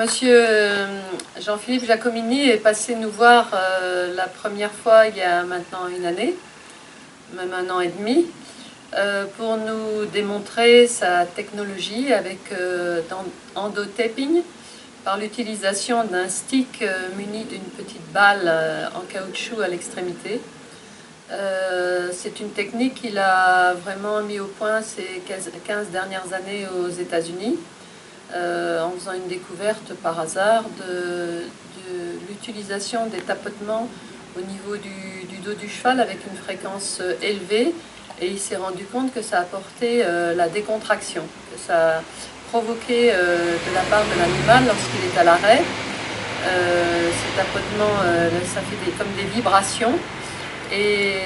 Monsieur Jean-Philippe Giacomini est passé nous voir la première fois il y a maintenant une année, même un an et demi, pour nous démontrer sa technologie avec endotaping par l'utilisation d'un stick muni d'une petite balle en caoutchouc à l'extrémité. C'est une technique qu'il a vraiment mis au point ces 15 dernières années aux États-Unis. En faisant une découverte par hasard de l'utilisation des tapotements au niveau du dos du cheval avec une fréquence élevée, et il s'est rendu compte que ça apportait la décontraction, que ça provoquait de la part de l'animal lorsqu'il est à l'arrêt. Ces tapotements, ça fait comme des vibrations, et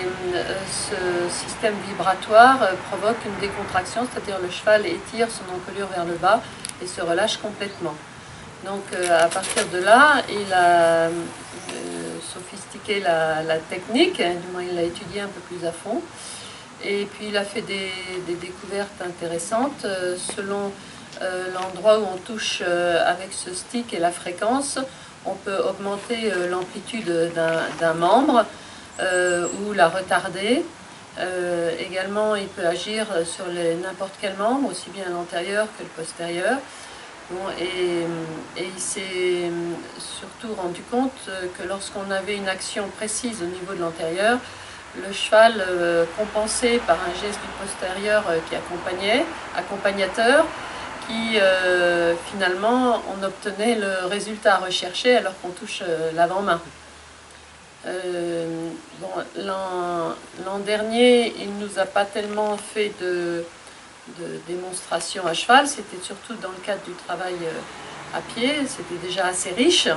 ce système vibratoire provoque une décontraction, c'est-à-dire le cheval étire son encolure vers le bas et se relâche complètement. Donc à partir de là, il a sophistiqué la technique, du moins il l'a étudiée un peu plus à fond, et puis il a fait des découvertes intéressantes selon l'endroit où on touche avec ce stick et la fréquence. On peut augmenter l'amplitude d'un membre ou la retarder. Également, il peut agir sur n'importe quel membre, aussi bien l'antérieur que le postérieur. Bon, et il s'est surtout rendu compte que lorsqu'on avait une action précise au niveau de l'antérieur, le cheval compensait par un geste du postérieur qui accompagnateur, qui finalement on obtenait le résultat recherché alors qu'on touche l'avant-main. L'an dernier, il ne nous a pas tellement fait de démonstration à cheval, c'était surtout dans le cadre du travail à pied. C'était déjà assez riche,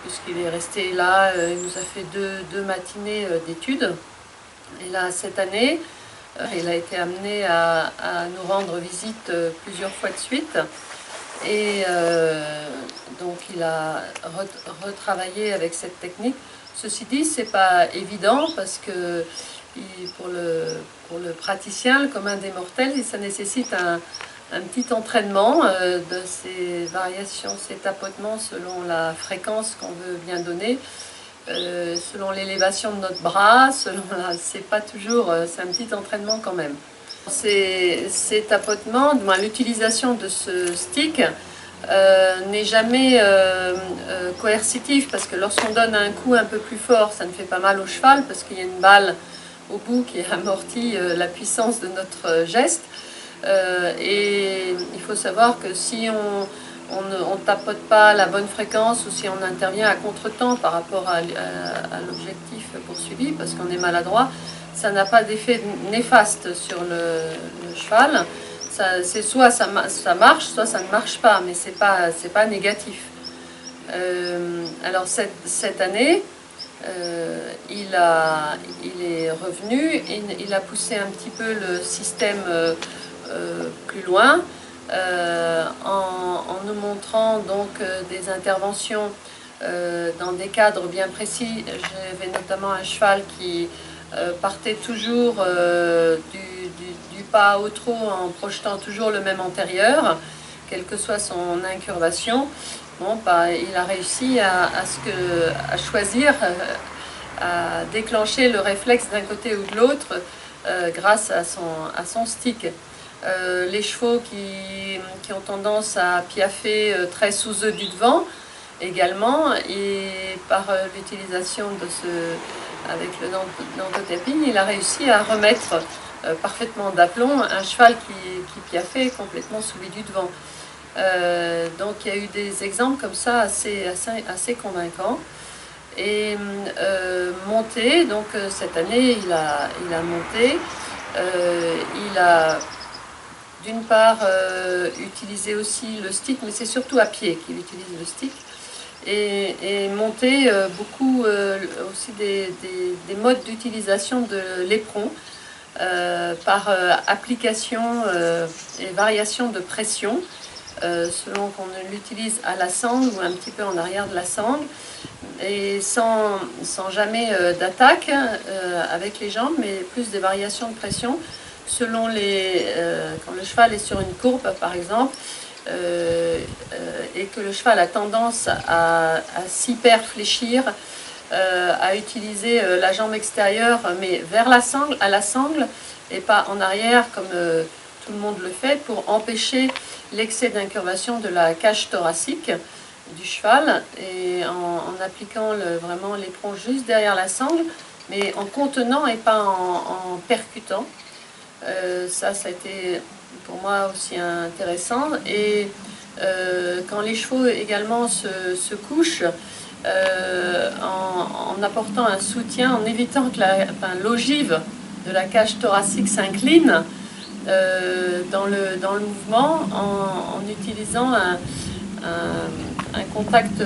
puisqu'il est resté là, il nous a fait deux matinées d'études. Et là, cette année, il a été amené à nous rendre visite plusieurs fois de suite. Et donc il a retravaillé avec cette technique. Ceci dit, c'est pas évident parce que pour le praticien, le commun des mortels, ça nécessite un petit entraînement de ces variations, ces tapotements selon la fréquence qu'on veut bien donner, selon l'élévation de notre bras, c'est pas toujours, c'est un petit entraînement quand même. Ces tapotements, l'utilisation de ce stick n'est jamais coercitif, parce que lorsqu'on donne un coup un peu plus fort, ça ne fait pas mal au cheval parce qu'il y a une balle au bout qui amortit la puissance de notre geste. Et il faut savoir que si on ne tapote pas à la bonne fréquence, ou si on intervient à contre-temps par rapport à l'objectif poursuivi, parce qu'on est maladroit, ça n'a pas d'effet néfaste sur le cheval. C'est soit ça marche, soit ça ne marche pas, mais c'est pas négatif. Alors cette année, il est revenu, il a poussé un petit peu le système plus loin, en nous montrant donc des interventions dans des cadres bien précis. J'avais notamment un cheval qui partait toujours du pas au trot en projetant toujours le même antérieur, quelle que soit son incurvation. Bon, il a réussi à choisir, à déclencher le réflexe d'un côté ou de l'autre grâce à son stick. Les chevaux qui ont tendance à piaffer très sous eux du devant également, et par l'utilisation avec le endotaping, il a réussi à remettre parfaitement d'aplomb un cheval qui piaffait complètement sous lui du devant. Donc il y a eu des exemples comme ça assez convaincants. Et monté, donc cette année il a monté, il a d'une part utilisé aussi le stick, mais c'est surtout à pied qu'il utilise le stick, et monté beaucoup aussi des modes d'utilisation de l'éperon par application et variation de pression, selon qu'on l'utilise à la sangle ou un petit peu en arrière de la sangle, et sans jamais d'attaque avec les jambes, mais plus des variations de pression selon quand le cheval est sur une courbe par exemple. et que le cheval a tendance à s'hyper-fléchir, à utiliser la jambe extérieure, mais vers à la sangle, et pas en arrière comme tout le monde le fait, pour empêcher l'excès d'incurvation de la cage thoracique du cheval, et en appliquant vraiment l'éperon juste derrière la sangle, mais en contenant et pas en percutant. Ça a été pour moi aussi intéressant. Et quand les chevaux également se couchent, en apportant un soutien, en évitant que l'ogive de la cage thoracique s'incline dans le mouvement, en utilisant un contact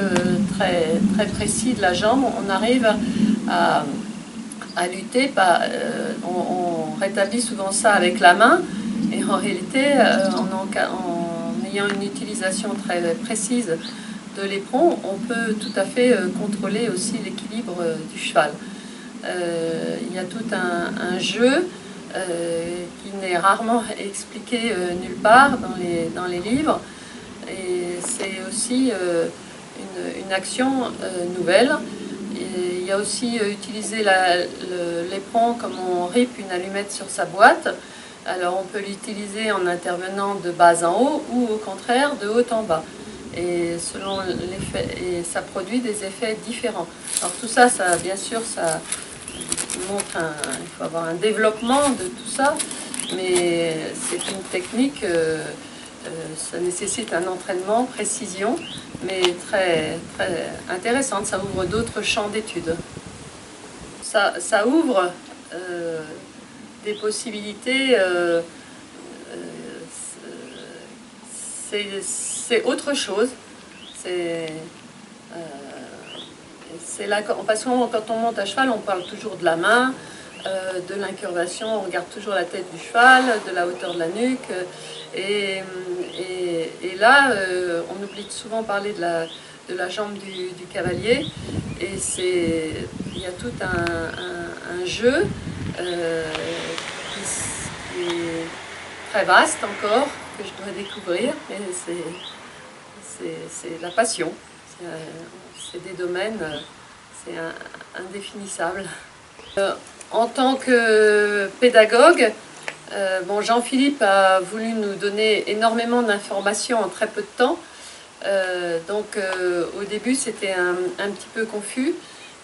très, très précis de la jambe, on arrive à lutter. On rétablit souvent ça avec la main, et en réalité, en ayant une utilisation très précise de l'éperon, on peut tout à fait contrôler aussi l'équilibre du cheval. Il y a tout un jeu qui n'est rarement expliqué nulle part dans les livres, et c'est aussi une action nouvelle. Et il y a aussi utilisé l'éperon comme on rip une allumette sur sa boîte. Alors on peut l'utiliser en intervenant de bas en haut ou au contraire de haut en bas. Et selon l'effet, et ça produit des effets différents. Alors tout ça, bien sûr, ça montre il faut avoir un développement de tout ça, mais c'est une technique. Ça nécessite un entraînement, précision, mais très, très intéressante. Ça ouvre d'autres champs d'études. Ça ouvre des possibilités. C'est autre chose. Là, parce que quand on monte à cheval, on parle toujours de la main, de l'incurvation, on regarde toujours la tête du cheval, de la hauteur de la nuque. Et là, on oublie souvent parler de la jambe du cavalier. Et il y a tout un jeu qui est très vaste encore, que je dois découvrir. Mais c'est la passion. C'est des domaines, c'est indéfinissable. En tant que pédagogue, Jean-Philippe a voulu nous donner énormément d'informations en très peu de temps. Au début, c'était un petit peu confus.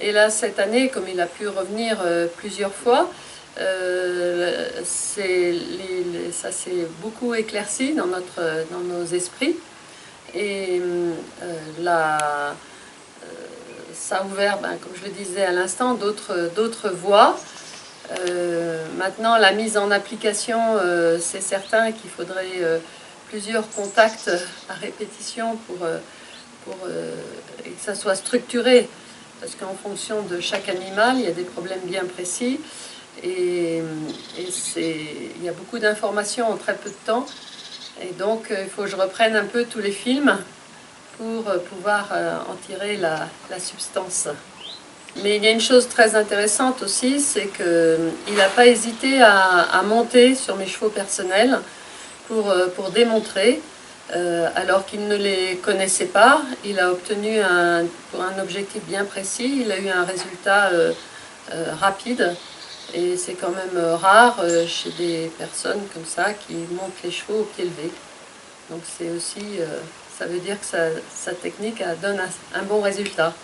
Et là, cette année, comme il a pu revenir plusieurs fois, ça s'est beaucoup éclairci dans nos esprits. Et ça a ouvert, comme je le disais à l'instant, d'autres voies. Maintenant, la mise en application, c'est certain qu'il faudrait plusieurs contacts à répétition pour et que ça soit structuré, parce qu'en fonction de chaque animal, il y a des problèmes bien précis, et il y a beaucoup d'informations en très peu de temps, et donc il faut que je reprenne un peu tous les films pour pouvoir en tirer la substance. Mais il y a une chose très intéressante aussi, c'est qu'il n'a pas hésité à monter sur mes chevaux personnels pour démontrer, alors qu'il ne les connaissait pas. Il a obtenu pour un objectif bien précis, il a eu un résultat rapide. Et c'est quand même rare chez des personnes comme ça qui montent les chevaux au pied levé. Donc c'est aussi, ça veut dire que sa technique donne un bon résultat.